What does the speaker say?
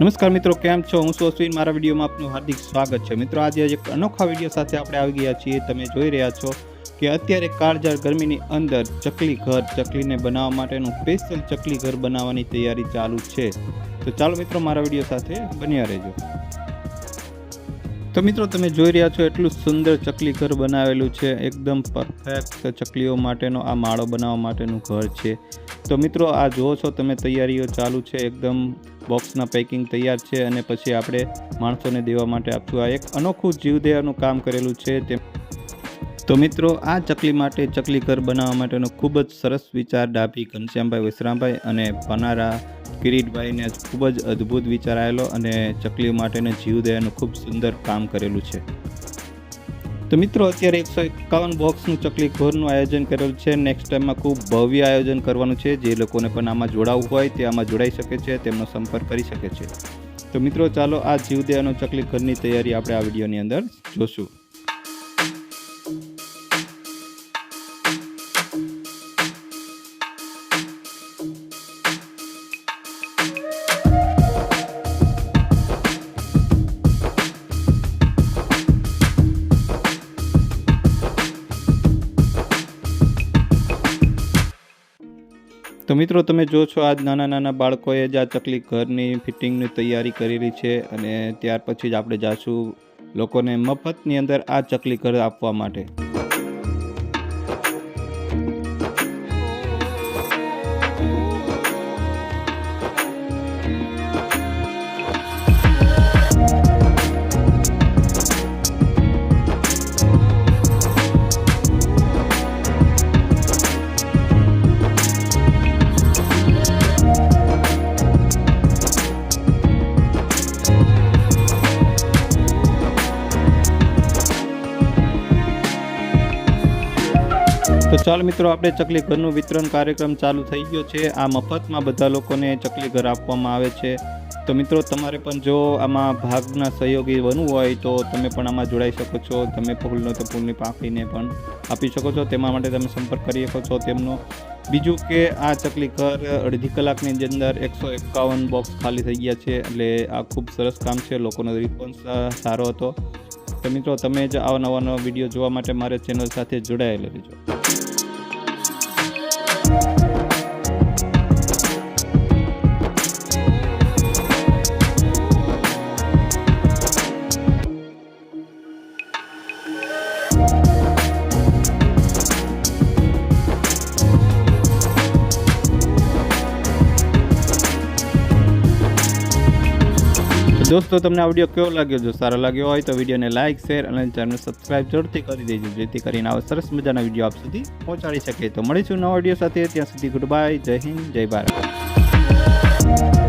નમસ્કાર મિત્રો, કેમ છો? હું છું અશ્વિન. મારા વિડીયોમાં આપનું હાર્દિક સ્વાગત છે. મિત્રો, આજે એક અનોખા વિડીયો સાથે આપણે આવી ગયા છીએ. તમે જોઈ રહ્યા છો કે અત્યારે કાળઝાળ ગરમીની અંદર ચકલીને બનાવવા માટેનું સ્પેશિયલ ચકલી ઘર બનાવવાની તૈયારી ચાલુ છે. તો ચાલો મિત્રો, મારા વિડીયો સાથે બન્યા રહેજો. તો મિત્રો, તમે જોઈ રહ્યા છો એટલું સુંદર ચકલી ઘર બનાવેલું છે. એકદમ પરફેક્ટ ચકલીઓ માટેનો આ માળો બનાવવા માટેનું ઘર છે. તો મિત્રો, આ જુઓ છો તમે, તૈયારીઓ ચાલુ છે. એકદમ બોક્સના પેકિંગ તૈયાર છે અને પછી આપણે માણસોને દેવા માટે આપશું. આ એક અનોખું જીવદયાનું કામ કરેલું છે. તો મિત્રો, આ ચકલી માટે ચકલી ઘર બનાવવા માટેનો ખૂબ જ સરસ વિચાર ડાભી ઘનશ્યામભાઈ વિશ્રામભાઈ અને પનારા કિરીટભાઈને ખૂબ જ અદ્ભુત વિચાર આવેલો અને ચકલીઓ માટેનું જીવદયાનું ખૂબ સુંદર કામ કરેલું છે. તો મિત્રો, અત્યારે 151 બોક્સનું ચકલી ઘરનું આયોજન કરેલું છે. નેક્સ્ટ ટાઈમમાં ખૂબ ભવ્ય આયોજન કરવાનું છે. જે લોકોને પણ આમાં જોડાવવું હોય તે આમાં જોડાઈ શકે છે, તેમનો સંપર્ક કરી શકે છે. તો મિત્રો, ચાલો આ જીવદયાનો ચકલી ઘરની તૈયારી આપણે આ વિડીયોની અંદર જોશું. તો મિત્રો, તમે જો છો આજ નાના બાળકોએ જ આ ચકલી ઘરની ફિટિંગની તૈયારી કરેલી છે અને ત્યાર પછી જ આપણે જાશું લોકોને મફતની અંદર આ ચકલી ઘર આપવા માટે. તો ચાલો મિત્રો, આપણે ચકલી ઘરનું વિતરણ કાર્યક્રમ ચાલુ થઈ ગયો છે. આ મફતમાં બધા લોકોને ચકલી ઘર આપવામાં આવે છે. તો મિત્રો, તમારે પણ જો આમાં ભાગના સહયોગી બનવું હોય તો તમે પણ આમાં જોડાઈ શકો છો. તમે ફૂલનો તો ફૂલની પાંખડીને પણ આપી શકો છો. તેના માટે તમે સંપર્ક કરી શકો છો તેમનો. બીજું કે આ ચકલી ઘર અડધી કલાકની અંદર 151 બોક્સ ખાલી થઈ ગયા છે. એટલે આ ખૂબ સરસ કામ છે. લોકોનો રિસ્પોન્સ સારો હતો. તો મિત્રો, તમે જ આવા નવા વિડીયો જોવા માટે મારે ચેનલ સાથે જોડાયેલા રહેજો. દોસ્તો, તમને આ વિડીયો કેવો લાગ્યો? જો સારો લાગ્યો હોય તો વિડીયોને લાઇક, શેર અને ચેનલ સબસ્ક્રાઇબ જરૂરથી કરી દેજો, જેથી કરીને આવા સરસ મજાના વિડીયો આપ સુધી પહોંચાડી શકે. તો મળીશું નવા વિડીયો સાથે. ત્યાં સુધી ગુડ બાય. જય હિન્દ, જય ભારત.